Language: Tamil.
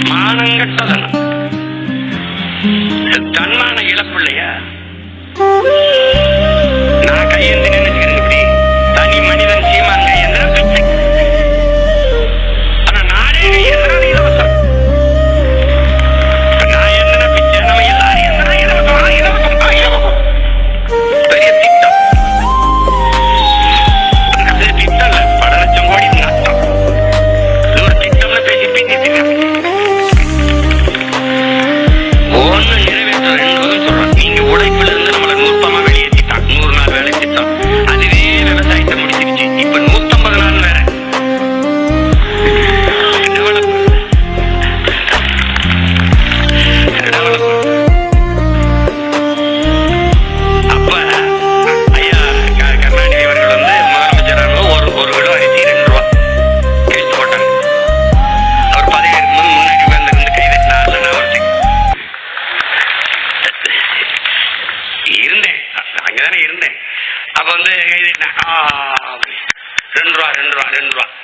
மானங்கட்டதன் தன்மான இழப்பில்லையா? நான் கையெழுந்து நினைச்சுக்கிறேன். இப்படி தனி மனிதன் சீமான் கையெழுந்த பிச்சை. ஆனா நாடே கையெழுந்தாது இலவசம். நான் என்ன பிச்சை? நம்ம எல்லாரும் என்ன இலவசம் இலவசம் இலவசம். பெரிய திட்டம். அது திட்டம் இல்ல, பல லட்சம் கோடி நட்டம். இது ஒரு திட்டம்னு பேசி பேசிட்டு ஒன்னு நிறைவேற்ற 2 சொல்றோம். நீங்க உழைப்புல இருந்து நம்மள 100 வெளியேற்றிட்டான். 100 நாள் வேலை திட்டம். அதுவே விவசாயத்தை முடிச்சிருச்சு. இப்ப 150 நாள் வேற அப்ப ஐயா கருணாநிதி அவர்கள் முதலமைச்சராக ஒரு கிலோ அரிசி 2 ரூபா கிழித்து போட்டாங்க. அவர் பதவி இருக்கும்போது முன்னாடி உட்கார்ந்து கை தட்டினார்ல, நான் ஒருத்தன் இருந்தேன், அங்கதானே இருந்தேன். அப்ப கை தட்டினேன். 2 ரூபா 2 ரூபா 2 ரூபா